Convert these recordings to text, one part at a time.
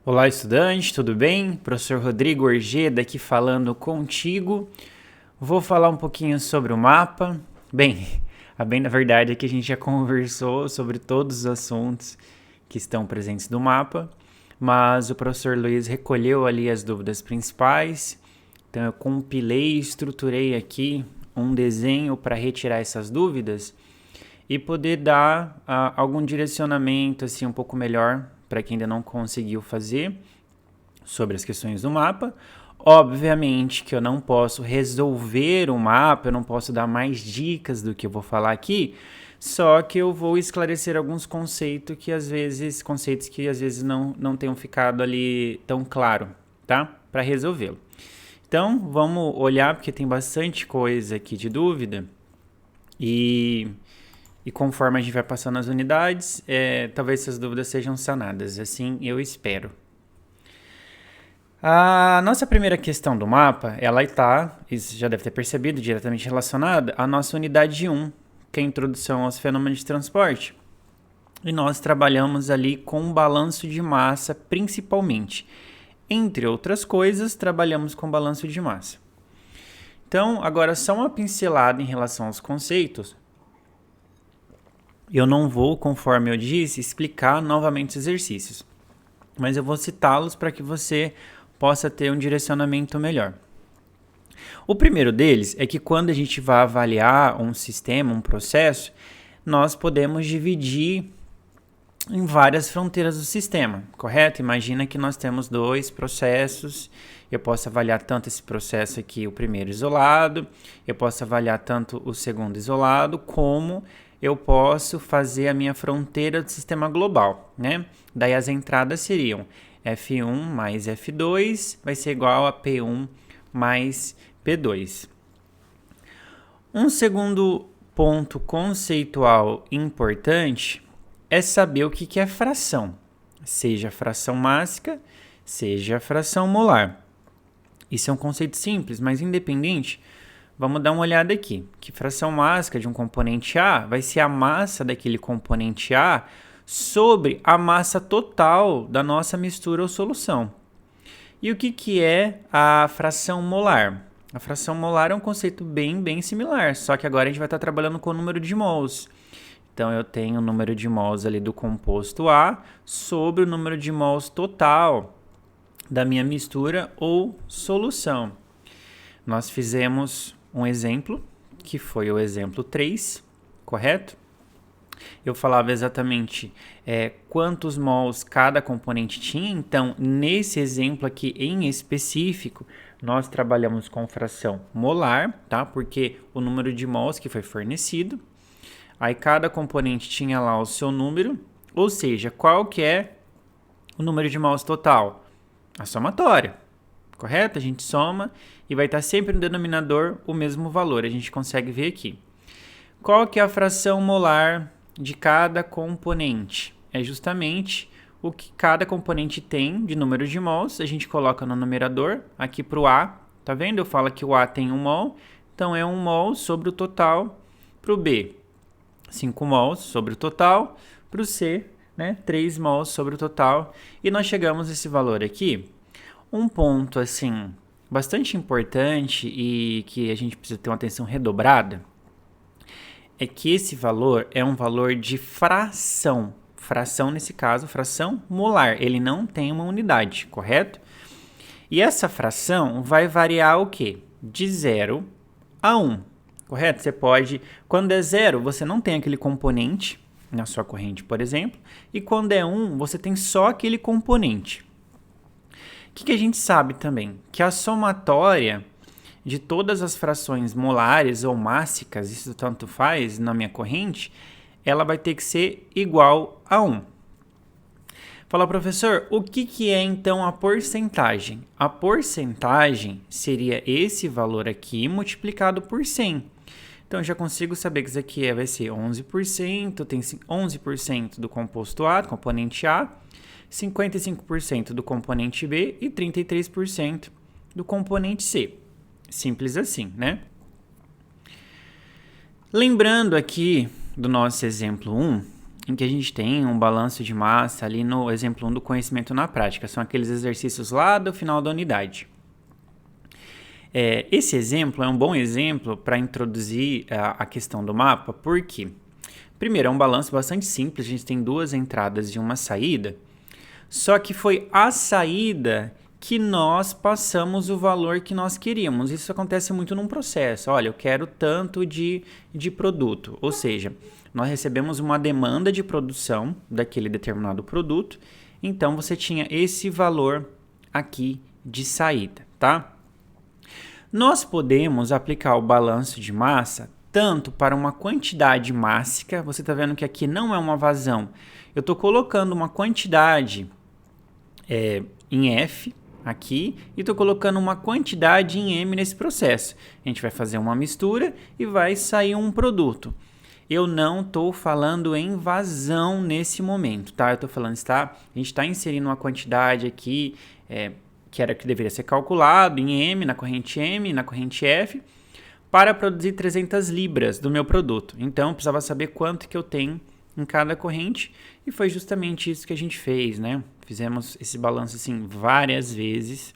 Olá, estudante, tudo bem? Professor Rodrigo Orgeda aqui falando contigo. Vou falar um pouquinho sobre o mapa. Bem, a bem na verdade é que a gente já conversou sobre todos os assuntos que estão presentes no mapa, mas o professor Luiz recolheu ali as dúvidas principais. Então eu compilei e estruturei aqui um desenho para retirar essas dúvidas e poder dar algum direcionamento assim um pouco melhor para quem ainda não conseguiu fazer sobre as questões do mapa. Obviamente que eu não posso resolver o mapa, eu não posso dar mais dicas do que eu vou falar aqui, só que eu vou esclarecer alguns conceitos que às vezes não tenham ficado ali tão claro, tá? Para resolvê-lo. Então, vamos olhar porque tem bastante coisa aqui de dúvida e conforme a gente vai passando as unidades, talvez essas dúvidas sejam sanadas, assim eu espero. A nossa primeira questão do mapa, ela está, isso já deve ter percebido, diretamente relacionada à nossa unidade 1, que é a introdução aos fenômenos de transporte. E nós trabalhamos ali com balanço de massa, principalmente. Entre outras coisas, trabalhamos com balanço de massa. Então, agora só uma pincelada em relação aos conceitos. Eu não vou, conforme eu disse, explicar novamente os exercícios, mas eu vou citá-los para que você possa ter um direcionamento melhor. O primeiro deles é que quando a gente vai avaliar um sistema, um processo, nós podemos dividir em várias fronteiras do sistema, correto? Imagina que nós temos dois processos, eu posso avaliar tanto esse processo aqui, o primeiro isolado, eu posso avaliar tanto o segundo isolado, como eu posso fazer a minha fronteira do sistema global, né? Daí as entradas seriam F1 mais F2 vai ser igual a P1 mais P2. Um segundo ponto conceitual importante é saber o que é fração, seja fração mássica, seja fração molar. Isso é um conceito simples, mas independente. Vamos dar uma olhada aqui, que fração mássica de um componente A vai ser a massa daquele componente A sobre a massa total da nossa mistura ou solução. E o que é a fração molar? A fração molar é um conceito bem similar, só que agora a gente vai estar trabalhando com o número de mols. Então eu tenho o número de mols ali do composto A sobre o número de mols total da minha mistura ou solução. Nós fizemos um exemplo, que foi o exemplo 3, correto? Eu falava exatamente quantos mols cada componente tinha, então nesse exemplo aqui em específico, nós trabalhamos com fração molar, tá? Porque o número de mols que foi fornecido, aí cada componente tinha lá o seu número, ou seja, qual que é o número de mols total? A somatória. Correto? A gente soma e vai estar sempre no denominador o mesmo valor. A gente consegue ver aqui. Qual que é a fração molar de cada componente? É justamente o que cada componente tem de número de mols. A gente coloca no numerador aqui para o A. Tá vendo? Eu falo que o A tem 1 mol. Então é 1 mol sobre o total. Para o B, 5 mols sobre o total. Para o C, 3 mols sobre o total. E nós chegamos a esse valor aqui. Um ponto, assim, bastante importante e que a gente precisa ter uma atenção redobrada é que esse valor é um valor de fração. Fração, nesse caso, fração molar. Ele não tem uma unidade, correto? E essa fração vai variar o quê? De 0 a 1, correto? Você pode... Quando é 0, você não tem aquele componente na sua corrente, por exemplo. E quando é 1, você tem só aquele componente. O que a gente sabe também? Que a somatória de todas as frações molares ou mássicas, isso tanto faz na minha corrente, ela vai ter que ser igual a 1. Fala, professor, o que é então a porcentagem? A porcentagem seria esse valor aqui multiplicado por 100. Então, eu já consigo saber que isso aqui vai ser 11%, tem 11% do composto A, do componente A, 55% do componente B e 33% do componente C. Simples assim, né? Lembrando aqui do nosso exemplo 1, em que a gente tem um balanço de massa ali no exemplo 1 do conhecimento na prática. São aqueles exercícios lá do final da unidade. Esse exemplo é um bom exemplo para introduzir a questão do mapa, porque, primeiro, é um balanço bastante simples, a gente tem 2 entradas e uma saída, só que foi a saída que nós passamos o valor que nós queríamos. Isso acontece muito num processo. Olha, eu quero tanto de produto, ou seja, nós recebemos uma demanda de produção daquele determinado produto, então você tinha esse valor aqui de saída, tá? Nós podemos aplicar o balanço de massa tanto para uma quantidade mássica, você está vendo que aqui não é uma vazão, eu estou colocando uma quantidade em F aqui e estou colocando uma quantidade em M nesse processo. A gente vai fazer uma mistura e vai sair um produto. Eu não estou falando em vazão nesse momento, tá? Eu estou falando, a gente está inserindo uma quantidade aqui, que era que deveria ser calculado em M, na corrente F, para produzir 300 libras do meu produto. Então, eu precisava saber quanto que eu tenho em cada corrente e foi justamente isso que a gente fez, né? Fizemos esse balanço assim várias vezes.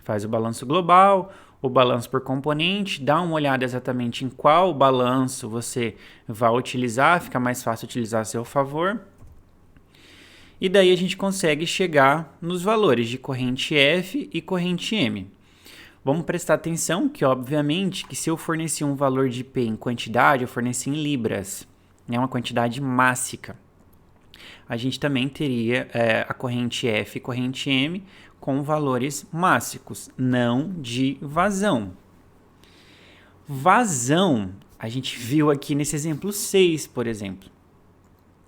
Faz o balanço global, o balanço por componente, dá uma olhada exatamente em qual balanço você vai utilizar, fica mais fácil utilizar a seu favor. E daí a gente consegue chegar nos valores de corrente F e corrente M. Vamos prestar atenção que, obviamente, que se eu forneci um valor de P em quantidade, eu forneci em libras, né, uma quantidade mássica. A gente também teria a corrente F e corrente M com valores mássicos, não de vazão. Vazão, a gente viu aqui nesse exemplo 6, por exemplo.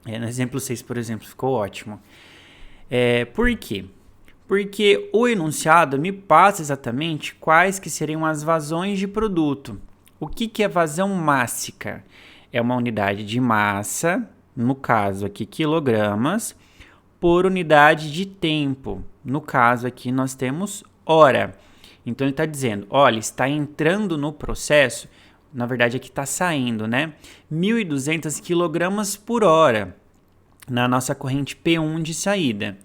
No exemplo 6, por exemplo, ficou ótimo. Por quê? Porque o enunciado me passa exatamente quais que seriam as vazões de produto. O que é vazão mássica? É uma unidade de massa, no caso aqui quilogramas, por unidade de tempo. No caso aqui nós temos hora. Então ele está dizendo, olha, está entrando no processo, na verdade aqui está saindo, né? 1.200 quilogramas por hora na nossa corrente P1 de saída.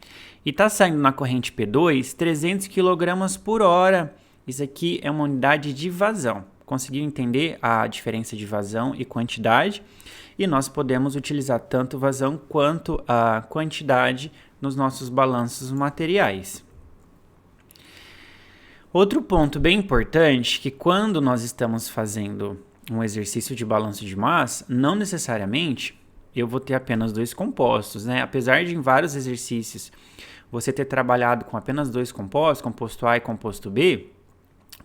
E está saindo na corrente P2 300 quilogramas por hora. Isso aqui é uma unidade de vazão. Conseguiu entender a diferença de vazão e quantidade? E nós podemos utilizar tanto vazão quanto a quantidade nos nossos balanços materiais. Outro ponto bem importante, que quando nós estamos fazendo um exercício de balanço de massa, não necessariamente eu vou ter apenas 2 compostos, né? Apesar de em vários exercícios você ter trabalhado com apenas 2 compostos, composto A e composto B,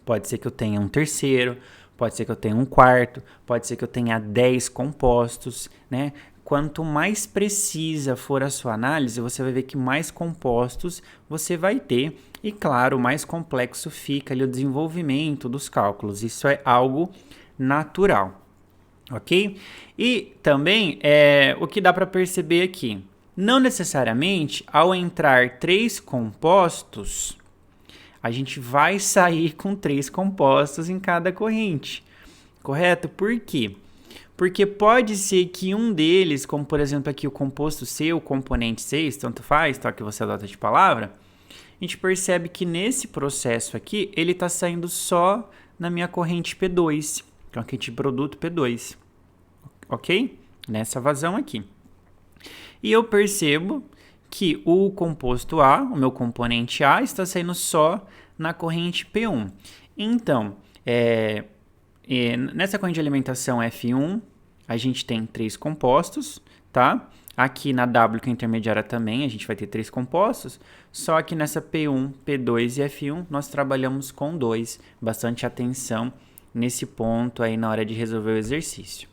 pode ser que eu tenha um terceiro, pode ser que eu tenha um quarto, pode ser que eu tenha 10 compostos, né? Quanto mais precisa for a sua análise, você vai ver que mais compostos você vai ter e, claro, mais complexo fica ali o desenvolvimento dos cálculos. Isso é algo natural, ok? E também o que dá para perceber aqui, não necessariamente ao entrar 3 compostos, a gente vai sair com 3 compostos em cada corrente, correto? Por quê? Porque pode ser que um deles, como por exemplo aqui o composto C, o componente 6, tanto faz, tá, que você adota de palavra, a gente percebe que nesse processo aqui, ele está saindo só na minha corrente P2, que é uma corrente de produto P2, ok? Nessa vazão aqui. E eu percebo que o composto A, o meu componente A, está saindo só na corrente P1. Então, nessa corrente de alimentação F1, a gente tem 3 compostos, tá? Aqui na W, que é intermediária também, a gente vai ter 3 compostos, só que nessa P1, P2 e F1, nós trabalhamos com 2. Bastante atenção nesse ponto aí na hora de resolver o exercício.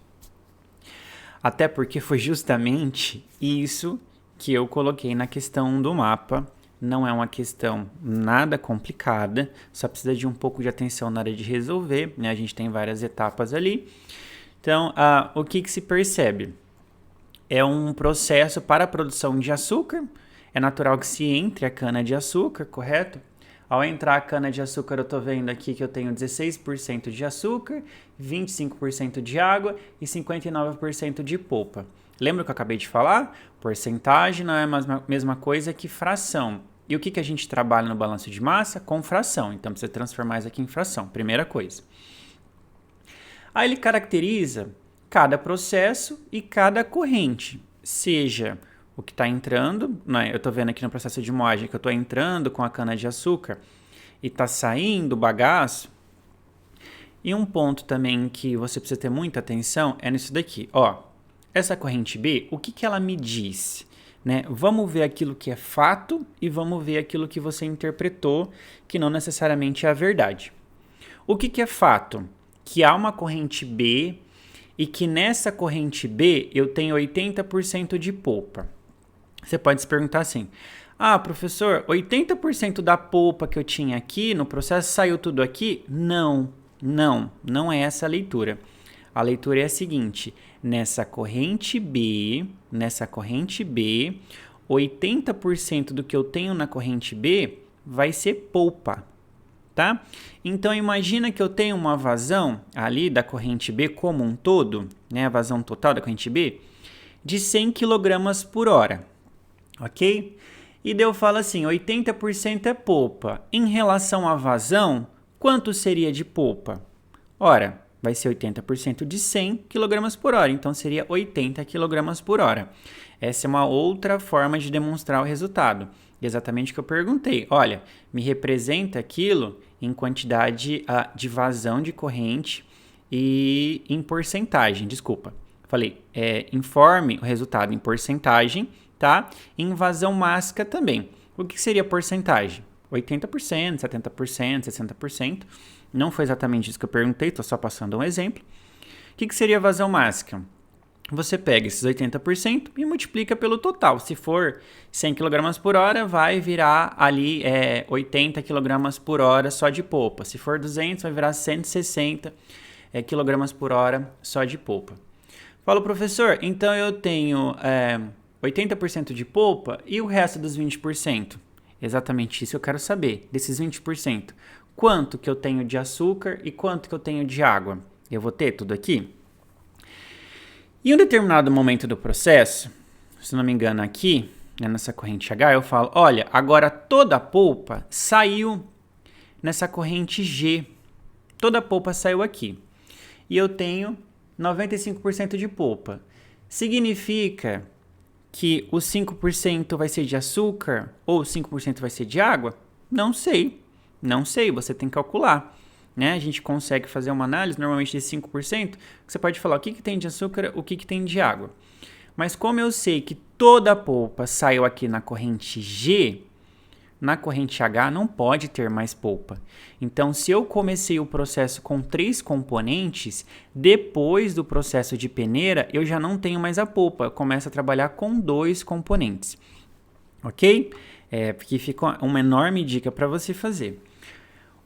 Até porque foi justamente isso que eu coloquei na questão do mapa. Não é uma questão nada complicada, só precisa de um pouco de atenção na hora de resolver, né? A gente tem várias etapas ali. Então, o que se percebe? É um processo para a produção de açúcar. É natural que se entre a cana-de-açúcar, correto? Ao entrar a cana-de-açúcar, eu estou vendo aqui que eu tenho 16% de açúcar, 25% de água e 59% de polpa. Lembra que eu acabei de falar? Porcentagem não é a mesma coisa que fração. E o que a gente trabalha no balanço de massa? Com fração. Então, precisa transformar isso aqui em fração. Primeira coisa. Aí ele caracteriza cada processo e cada corrente. Seja o que está entrando, né? Eu estou vendo aqui no processo de moagem que eu estou entrando com a cana-de-açúcar e está saindo o bagaço. E um ponto também que você precisa ter muita atenção é nisso daqui. Ó, essa corrente B, o que ela me diz? Né? Vamos ver aquilo que é fato e vamos ver aquilo que você interpretou, que não necessariamente é a verdade. O que é fato? Que há uma corrente B e que nessa corrente B eu tenho 80% de polpa. Você pode se perguntar assim, professor, 80% da polpa que eu tinha aqui no processo saiu tudo aqui? Não é essa a leitura. A leitura é a seguinte, nessa corrente B, 80% do que eu tenho na corrente B vai ser polpa, tá? Então, imagina que eu tenho uma vazão ali da corrente B como um todo, né? A vazão total da corrente B, de 100 kg por hora, ok? E daí eu falo assim, 80% é polpa. Em relação à vazão, quanto seria de polpa? Ora, vai ser 80% de 100 kg por hora, então seria 80 kg por hora. Essa é uma outra forma de demonstrar o resultado. Exatamente o que eu perguntei. Olha, me representa aquilo em quantidade de vazão de corrente e em porcentagem, desculpa. Falei, informe o resultado em porcentagem, tá? Em vazão mássica também. O que seria porcentagem? 80%, 70%, 60%. Não foi exatamente isso que eu perguntei, estou só passando um exemplo. O que seria vazão mássica? Você pega esses 80% e multiplica pelo total. Se for 100 kg por hora, vai virar ali 80 kg por hora só de polpa. Se for 200, vai virar 160 kg por hora só de polpa. Fala, professor, então eu tenho 80% de polpa e o resto dos 20%? Exatamente isso eu quero saber. Desses 20%, quanto que eu tenho de açúcar e quanto que eu tenho de água? Eu vou ter tudo aqui? Em um determinado momento do processo, se não me engano aqui, nessa corrente H, eu falo, olha, agora toda a polpa saiu nessa corrente G. Toda a polpa saiu aqui. E eu tenho 95% de polpa. Significa que os 5% vai ser de açúcar ou 5% vai ser de água? Não sei, você tem que calcular. Né? A gente consegue fazer uma análise, normalmente de 5%, você pode falar o que tem de açúcar, o que tem de água. Mas como eu sei que toda a polpa saiu aqui na corrente G, na corrente H não pode ter mais polpa. Então, se eu comecei o processo com 3 componentes, depois do processo de peneira, eu já não tenho mais a polpa, eu começo a trabalhar com 2 componentes. Ok? Porque fica uma enorme dica para você fazer.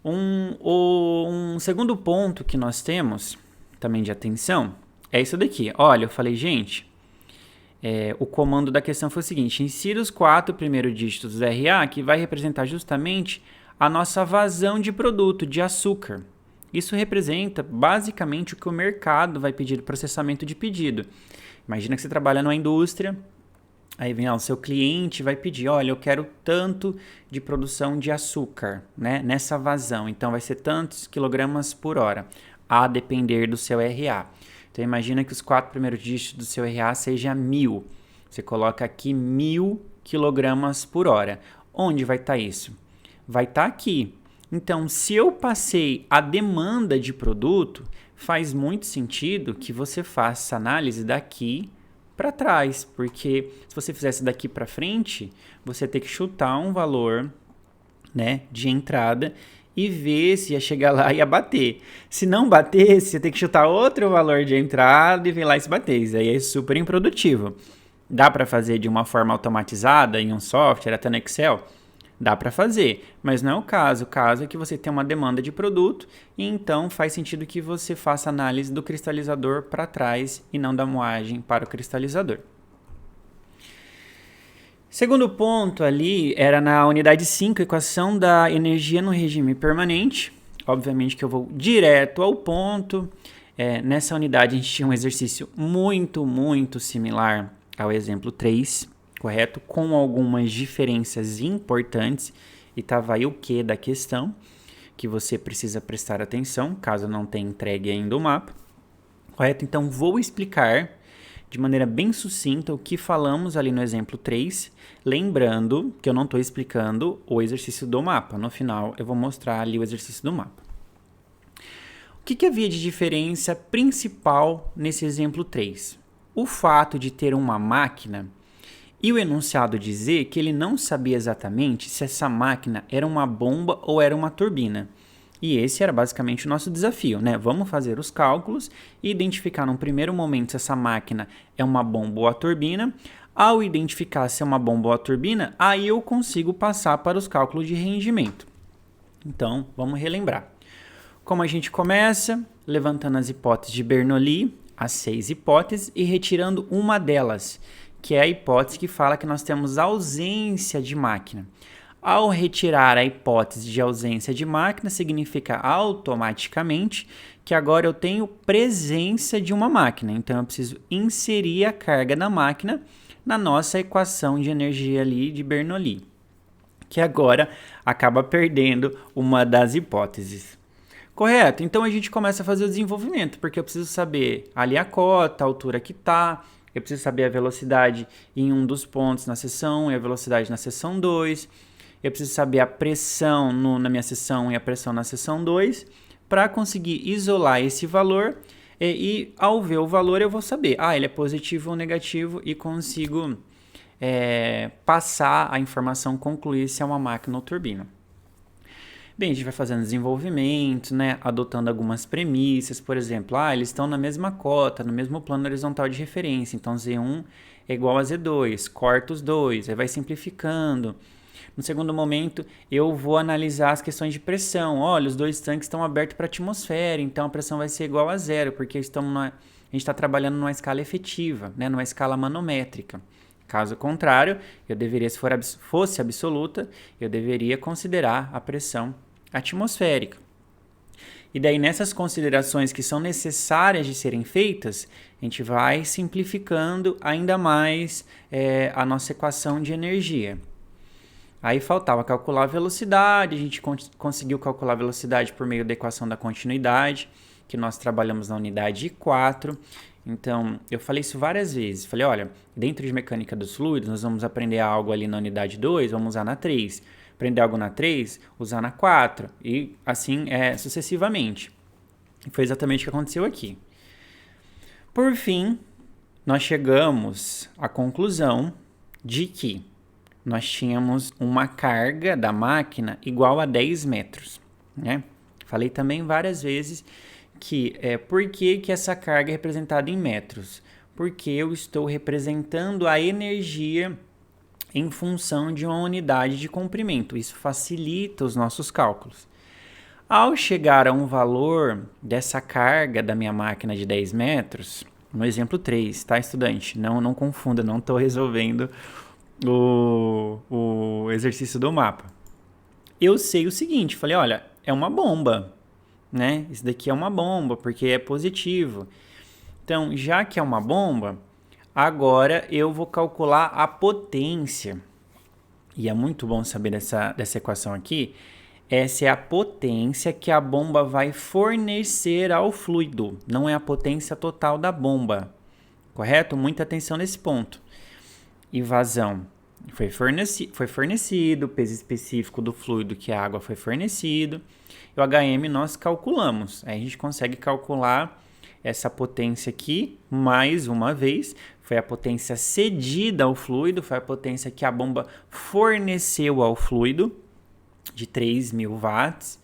Um segundo ponto que nós temos, também de atenção, é isso daqui. Olha, eu falei, gente, o comando da questão foi o seguinte, insira os 4 primeiros dígitos do RA, que vai representar justamente a nossa vazão de produto, de açúcar. Isso representa basicamente o que o mercado vai pedir, o processamento de pedido. Imagina que você trabalha numa indústria, aí vem o seu cliente vai pedir, olha, eu quero tanto de produção de açúcar, né, nessa vazão. Então, vai ser tantos quilogramas por hora, a depender do seu RA. Então, imagina que os 4 primeiros dígitos do seu RA seja 1000. Você coloca aqui 1000 quilogramas por hora. Onde vai estar isso? Vai estar aqui. Então, se eu passei a demanda de produto, faz muito sentido que você faça análise daqui para trás, porque se você fizesse daqui para frente, você tem que chutar um valor, né, de entrada e ver se ia chegar lá e ia bater. Se não bater, você tem que chutar outro valor de entrada e ver lá se bater. Isso aí é super improdutivo. Dá para fazer de uma forma automatizada em um software, até no Excel? Dá para fazer, mas não é o caso. O caso é que você tem uma demanda de produto e então faz sentido que você faça análise do cristalizador para trás e não da moagem para o cristalizador. Segundo ponto ali era na unidade 5, equação da energia no regime permanente. Obviamente que eu vou direto ao ponto. Nessa unidade a gente tinha um exercício muito, muito similar ao exemplo 3, correto? Com algumas diferenças importantes, e estava aí o que da questão, que você precisa prestar atenção, caso não tenha entregue ainda o mapa, correto? Então vou explicar de maneira bem sucinta o que falamos ali no exemplo 3, lembrando que eu não estou explicando o exercício do mapa. No final eu vou mostrar ali o exercício do mapa. O que havia de diferença principal nesse exemplo 3? O fato de ter uma máquina e o enunciado dizer que ele não sabia exatamente se essa máquina era uma bomba ou era uma turbina. E esse era basicamente o nosso desafio, né? Vamos fazer os cálculos e identificar num primeiro momento se essa máquina é uma bomba ou a turbina. Ao identificar se é uma bomba ou a turbina, aí eu consigo passar para os cálculos de rendimento. Então, vamos relembrar. Como a gente começa? Levantando as hipóteses de Bernoulli, as 6 hipóteses, e retirando uma delas, que é a hipótese que fala que nós temos ausência de máquina. Ao retirar a hipótese de ausência de máquina, significa automaticamente que agora eu tenho presença de uma máquina. Então, eu preciso inserir a carga da máquina na nossa equação de energia ali de Bernoulli, que agora acaba perdendo uma das hipóteses. Correto? Então, a gente começa a fazer o desenvolvimento, porque eu preciso saber ali a cota, a altura que está, eu preciso saber a velocidade em um dos pontos na seção e a velocidade na seção 2. Eu preciso saber a pressão na minha seção e a pressão na seção 2 para conseguir isolar esse valor e ao ver o valor eu vou saber, ele é positivo ou negativo e consigo passar a informação, concluir se é uma máquina ou turbina. Bem, a gente vai fazendo desenvolvimento, né, adotando algumas premissas, por exemplo, eles estão na mesma cota, no mesmo plano horizontal de referência, então Z1 é igual a Z2, corta os dois, aí vai simplificando. No segundo momento, eu vou analisar as questões de pressão. Olha, os dois tanques estão abertos para a atmosfera, então a pressão vai ser igual a zero, porque a gente está trabalhando numa escala efetiva, né, numa escala manométrica. Caso contrário, se fosse absoluta, eu deveria considerar a pressão atmosférica. E daí, nessas considerações que são necessárias de serem feitas, a gente vai simplificando ainda mais a nossa equação de energia. Aí faltava calcular a velocidade, a gente conseguiu calcular a velocidade por meio da equação da continuidade, que nós trabalhamos na unidade 4. Então, eu falei isso várias vezes. Falei, olha, dentro de mecânica dos fluidos, nós vamos aprender algo ali na unidade 2, vamos usar na 3. Aprender algo na 3, usar na 4. E assim sucessivamente. E foi exatamente o que aconteceu aqui. Por fim, nós chegamos à conclusão de que nós tínhamos uma carga da máquina igual a 10 metros, né? Falei também várias vezes que por que essa carga é representada em metros? Porque eu estou representando a energia em função de uma unidade de comprimento. Isso facilita os nossos cálculos. Ao chegar a um valor dessa carga da minha máquina de 10 metros, no exemplo 3, tá, estudante? Não confunda, não estou resolvendo o exercício do mapa. Eu sei o seguinte, falei, olha, é uma bomba, né? Isso daqui é uma bomba, porque é positivo. Então, já que é uma bomba, agora eu vou calcular a potência. E é muito bom saber dessa equação aqui. Essa é a potência que a bomba vai fornecer ao fluido. Não é a potência total da bomba. Correto? Muita atenção nesse ponto. E vazão foi fornecido, o peso específico do fluido que a água foi fornecido. E o HM nós calculamos. Aí a gente consegue calcular essa potência aqui, mais uma vez, foi a potência cedida ao fluido, foi a potência que a bomba forneceu ao fluido, de 3.000 watts.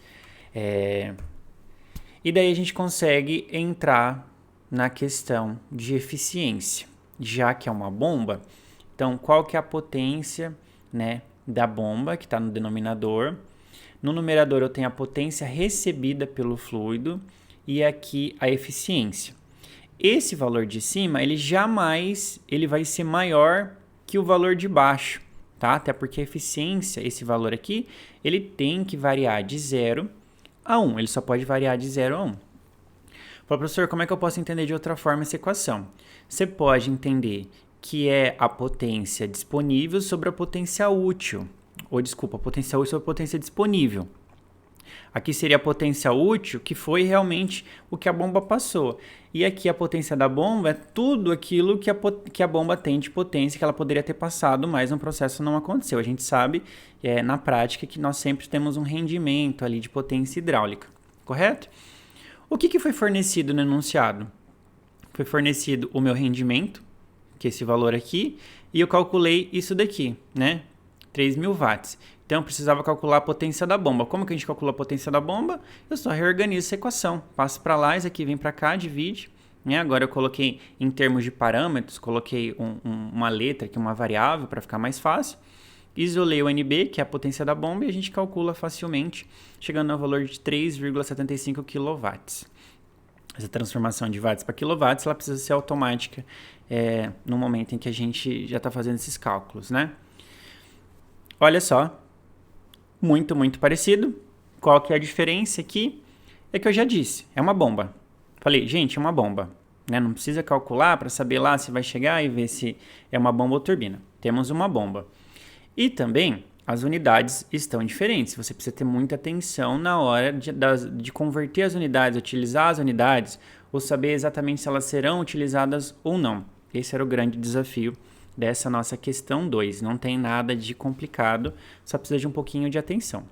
E daí a gente consegue entrar na questão de eficiência, já que é uma bomba. Então, qual que é a potência, né, da bomba, que está no denominador? No numerador eu tenho a potência recebida pelo fluido e aqui a eficiência. Esse valor de cima, ele vai ser maior que o valor de baixo, tá? Até porque a eficiência, esse valor aqui, ele tem que variar de 0 a 1. Ele só pode variar de 0 a 1. Fala, professor, como é que eu posso entender de outra forma essa equação? Você pode entender que é a potência disponível sobre a potência útil. Ou, desculpa, a potência útil sobre a potência disponível. Aqui seria a potência útil, que foi realmente o que a bomba passou. E aqui a potência da bomba é tudo aquilo que a bomba tem de potência que ela poderia ter passado, mas no processo não aconteceu. A gente sabe, na prática, que nós sempre temos um rendimento ali de potência hidráulica, correto? O que foi fornecido no enunciado? Foi fornecido o meu rendimento, que é esse valor aqui, e eu calculei isso daqui, né? 3.000 watts. Então, eu precisava calcular a potência da bomba. Como que a gente calcula a potência da bomba? Eu só reorganizo essa equação. Passo para lá, isso aqui vem para cá, divide. Né? Agora eu coloquei em termos de parâmetros, coloquei uma letra aqui, uma variável, para ficar mais fácil. Isolei o NB, que é a potência da bomba, e a gente calcula facilmente, chegando ao valor de 3,75 kW. Essa transformação de watts para quilowatts, ela precisa ser automática no momento em que a gente já está fazendo esses cálculos, né? Olha só, muito parecido. Qual que é a diferença aqui? É que eu já disse, é uma bomba. Falei, gente, é uma bomba. Né? Não precisa calcular para saber lá se vai chegar e ver se é uma bomba ou turbina. Temos uma bomba. E também as unidades estão diferentes. Você precisa ter muita atenção na hora de converter as unidades, utilizar as unidades, ou saber exatamente se elas serão utilizadas ou não. Esse era o grande desafio dessa nossa questão 2. Não tem nada de complicado, só precisa de um pouquinho de atenção.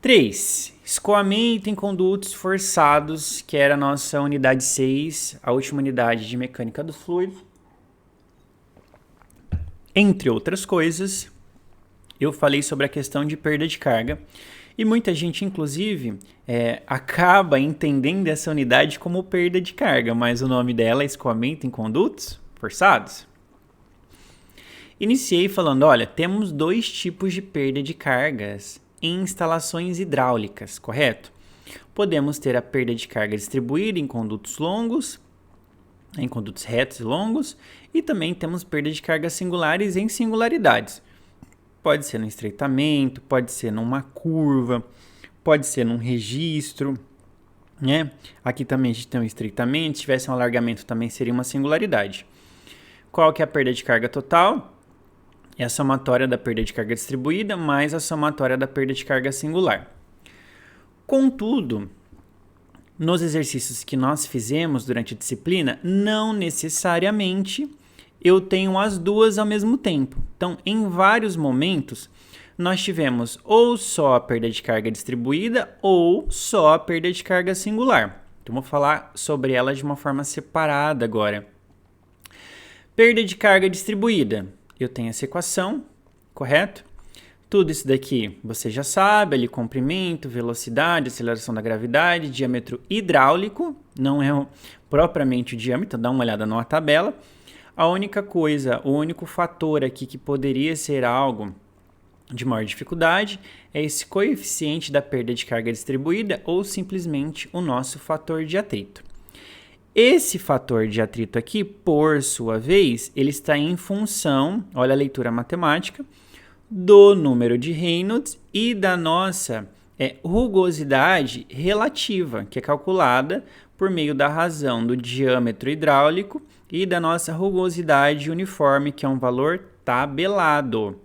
3. Escoamento em condutos forçados, que era a nossa unidade 6, a última unidade de mecânica dos fluidos. Entre outras coisas, eu falei sobre a questão de perda de carga e muita gente, inclusive, acaba entendendo essa unidade como perda de carga, mas o nome dela é escoamento em condutos forçados. Iniciei falando, olha, temos 2 tipos de perda de cargas em instalações hidráulicas, correto? Podemos ter a perda de carga distribuída em condutos longos, em condutos retos e longos, e também temos perda de cargas singulares em singularidades. Pode ser no estreitamento, pode ser numa curva, pode ser num registro, né? Aqui também a gente tem um estreitamento, se tivesse um alargamento também seria uma singularidade. Qual que é a perda de carga total? É a somatória da perda de carga distribuída mais a somatória da perda de carga singular. Contudo, nos exercícios que nós fizemos durante a disciplina, não necessariamente eu tenho as duas ao mesmo tempo. Então, em vários momentos, nós tivemos ou só a perda de carga distribuída ou só a perda de carga singular. Então, vou falar sobre ela de uma forma separada agora. Perda de carga distribuída. Eu tenho essa equação, correto? Tudo isso daqui você já sabe, ali comprimento, velocidade, aceleração da gravidade, diâmetro hidráulico, não é propriamente o diâmetro, dá uma olhada numa tabela. A única coisa, o único fator aqui que poderia ser algo de maior dificuldade é esse coeficiente da perda de carga distribuída ou simplesmente o nosso fator de atrito. Esse fator de atrito aqui, por sua vez, ele está em função, olha a leitura matemática, do número de Reynolds e da nossa rugosidade relativa, que é calculada por meio da razão do diâmetro hidráulico e da nossa rugosidade uniforme, que é um valor tabelado.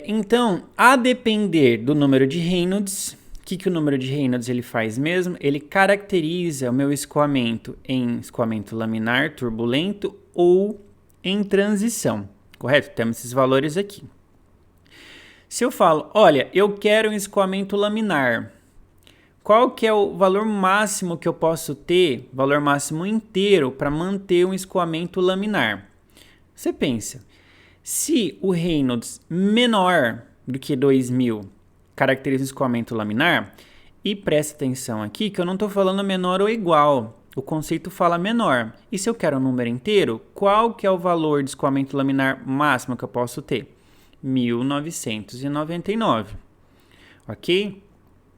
Então, a depender do número de Reynolds, o que o número de Reynolds ele faz mesmo? Ele caracteriza o meu escoamento em escoamento laminar, turbulento ou em transição. Correto? Temos esses valores aqui. Se eu falo, olha, eu quero um escoamento laminar, qual que é o valor máximo que eu posso ter, valor máximo inteiro, para manter um escoamento laminar? Você pensa, se o Reynolds menor do que 2.000 caracteriza um escoamento laminar, e presta atenção aqui que eu não estou falando menor ou igual, o conceito fala menor. E se eu quero um número inteiro, qual que é o valor de escoamento laminar máximo que eu posso ter? 1999, ok?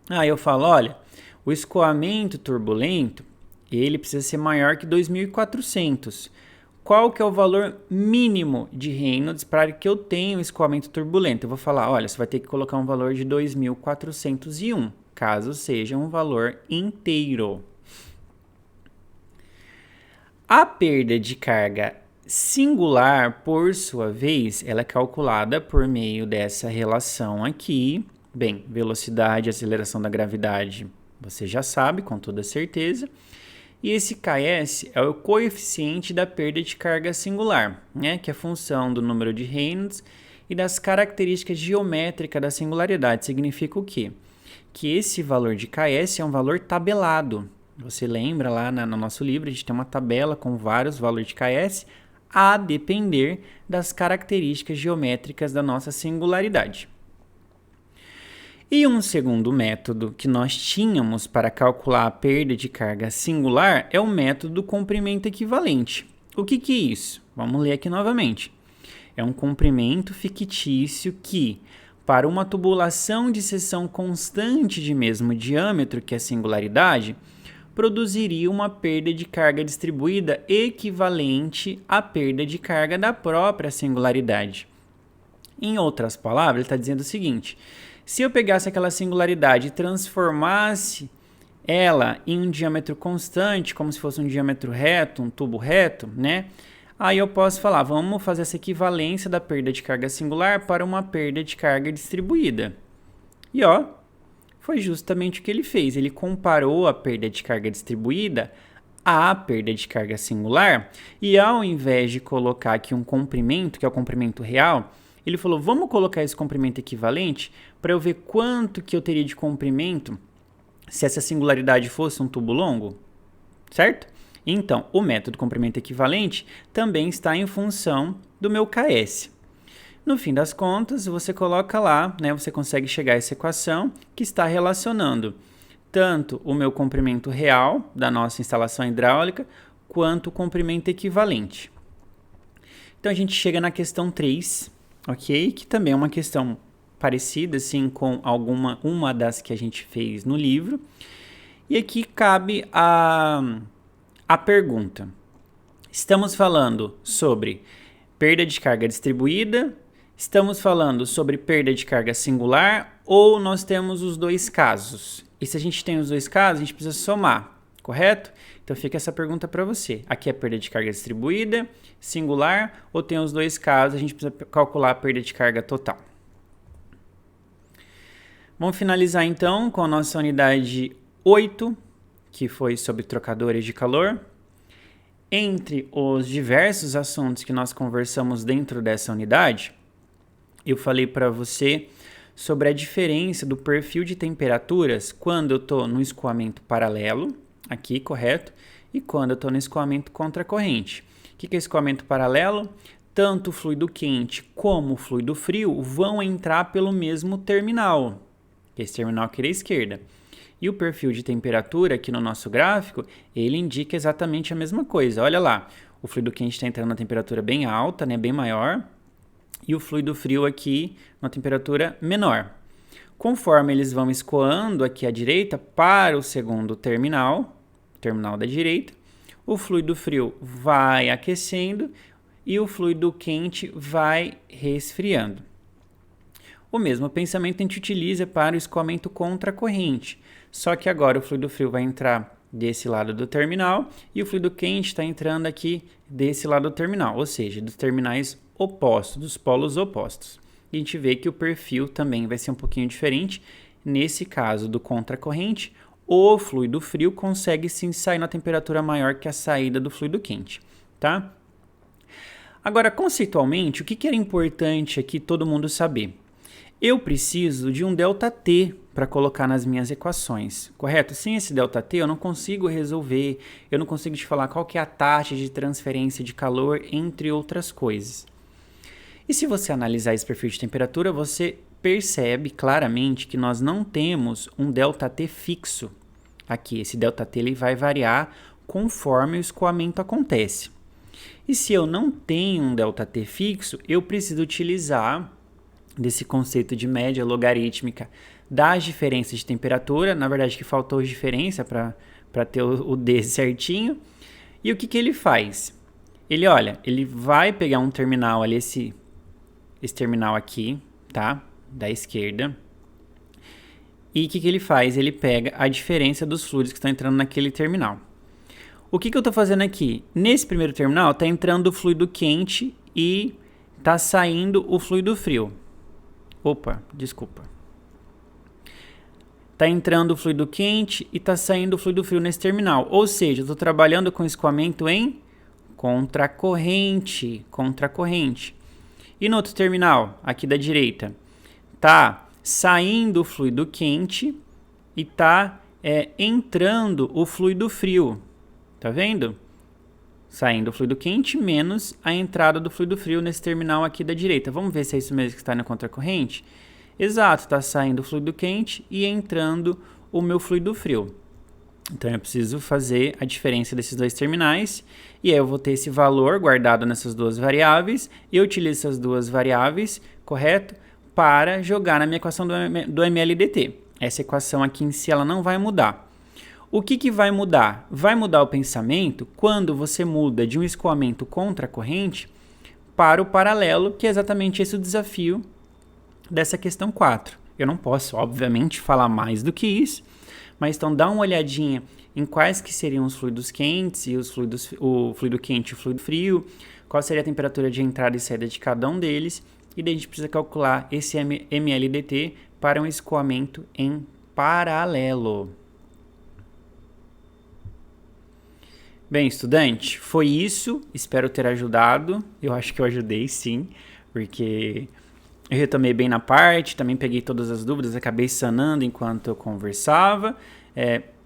Aí eu falo, olha, o escoamento turbulento, ele precisa ser maior que 2.400. Qual que é o valor mínimo de Reynolds para que eu tenha um escoamento turbulento? Eu vou falar, olha, você vai ter que colocar um valor de 2.401. caso seja um valor inteiro. A perda de carga singular, por sua vez, ela é calculada por meio dessa relação aqui. Bem, velocidade e aceleração da gravidade, você já sabe com toda certeza. E esse Ks é o coeficiente da perda de carga singular, né? Que é a função do número de Reynolds e das características geométricas da singularidade. Significa o quê? Que esse valor de Ks é um valor tabelado. Você lembra lá no nosso livro, a gente tem uma tabela com vários valores de Ks, a depender das características geométricas da nossa singularidade. E um segundo método que nós tínhamos para calcular a perda de carga singular é o método do comprimento equivalente. O que é isso? Vamos ler aqui novamente. É um comprimento fictício que, para uma tubulação de seção constante de mesmo diâmetro que a singularidade, produziria uma perda de carga distribuída equivalente à perda de carga da própria singularidade. Em outras palavras, ele está dizendo o seguinte: se eu pegasse aquela singularidade e transformasse ela em um diâmetro constante, como se fosse um diâmetro reto, um tubo reto, né? Aí eu posso falar, vamos fazer essa equivalência da perda de carga singular para uma perda de carga distribuída. E ó, foi justamente o que ele fez. Ele comparou a perda de carga distribuída à perda de carga singular e ao invés de colocar aqui um comprimento, que é o comprimento real, ele falou, vamos colocar esse comprimento equivalente para eu ver quanto que eu teria de comprimento se essa singularidade fosse um tubo longo, certo? Então, o método comprimento equivalente também está em função do meu Ks. No fim das contas, você coloca lá, né, você consegue chegar a essa equação que está relacionando tanto o meu comprimento real da nossa instalação hidráulica quanto o comprimento equivalente. Então, a gente chega na questão 3, ok? Que também é uma questão parecida assim, com uma das que a gente fez no livro. E aqui cabe a pergunta. Estamos falando sobre perda de carga distribuída, estamos falando sobre perda de carga singular ou nós temos os dois casos? E se a gente tem os dois casos, a gente precisa somar, correto? Então fica essa pergunta para você. Aqui é perda de carga distribuída, singular, ou tem os dois casos, a gente precisa calcular a perda de carga total. Vamos finalizar então com a nossa unidade 8, que foi sobre trocadores de calor. Entre os diversos assuntos que nós conversamos dentro dessa unidade, eu falei para você sobre a diferença do perfil de temperaturas quando eu estou no escoamento paralelo, aqui, correto? E quando eu estou no escoamento contracorrente. O que é escoamento paralelo? Tanto o fluido quente como o fluido frio vão entrar pelo mesmo terminal, que é esse terminal aqui à esquerda. E o perfil de temperatura aqui no nosso gráfico, ele indica exatamente a mesma coisa. Olha lá, o fluido quente está entrando na temperatura bem alta, né, bem maior, e o fluido frio aqui na temperatura menor. Conforme eles vão escoando aqui à direita para o segundo terminal da direita, o fluido frio vai aquecendo e o fluido quente vai resfriando. O mesmo pensamento a gente utiliza para o escoamento contracorrente, só que agora o fluido frio vai entrar desse lado do terminal e o fluido quente está entrando aqui desse lado do terminal, ou seja, dos terminais opostos, dos polos opostos. E a gente vê que o perfil também vai ser um pouquinho diferente. Nesse caso do contracorrente, o fluido frio consegue sim sair na temperatura maior que a saída do fluido quente, tá? Agora, conceitualmente, o que era importante aqui todo mundo saber? Eu preciso de um ΔT para colocar nas minhas equações, correto? Sem esse ΔT eu não consigo resolver, eu não consigo te falar qual que é a taxa de transferência de calor, entre outras coisas. E se você analisar esse perfil de temperatura, você percebe claramente que nós não temos um ΔT fixo aqui. Esse ΔT ele vai variar conforme o escoamento acontece. E se eu não tenho um ΔT fixo, eu preciso utilizar desse conceito de média logarítmica das diferenças de temperatura. Na verdade, que faltou diferença para ter o D certinho. E o que ele faz? Ele vai pegar um terminal ali, esse terminal aqui, tá? Da esquerda. E o que ele faz? Ele pega a diferença dos fluidos que estão entrando naquele terminal. O que eu estou fazendo aqui? Nesse primeiro terminal está entrando o fluido quente e está saindo o fluido frio. Opa, desculpa. Está entrando o fluido quente e está saindo o fluido frio nesse terminal. Ou seja, eu estou trabalhando com escoamento em contracorrente. E no outro terminal, aqui da direita, está saindo o fluido quente e está entrando o fluido frio. Tá vendo? Saindo o fluido quente menos a entrada do fluido frio nesse terminal aqui da direita. Vamos ver se é isso mesmo que está na contracorrente? Exato, está saindo o fluido quente e entrando o meu fluido frio. Então eu preciso fazer a diferença desses dois terminais e aí eu vou ter esse valor guardado nessas duas variáveis e eu utilizo essas duas variáveis, correto? Para jogar na minha equação do MLDT. Essa equação aqui em si ela não vai mudar. O que vai mudar? Vai mudar o pensamento quando você muda de um escoamento contracorrente para o paralelo, que é exatamente esse o desafio dessa questão 4. Eu não posso, obviamente, falar mais do que isso, mas então dá uma olhadinha em quais que seriam os fluidos quentes e o fluido quente e o fluido frio, qual seria a temperatura de entrada e saída de cada um deles, e daí a gente precisa calcular esse MLDT para um escoamento em paralelo. Bem, estudante, foi isso. Espero ter ajudado. Eu acho que eu ajudei, sim, porque eu retomei bem na parte, também peguei todas as dúvidas, acabei sanando enquanto eu conversava.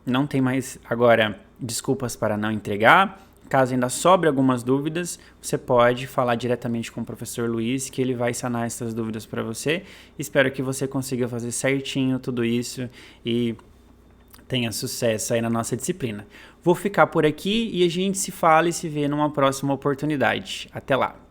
Não tem mais agora desculpas para não entregar. Caso ainda sobre algumas dúvidas, você pode falar diretamente com o professor Luiz, que ele vai sanar essas dúvidas para você. Espero que você consiga fazer certinho tudo isso e tenha sucesso aí na nossa disciplina. Vou ficar por aqui e a gente se fala e se vê numa próxima oportunidade. Até lá!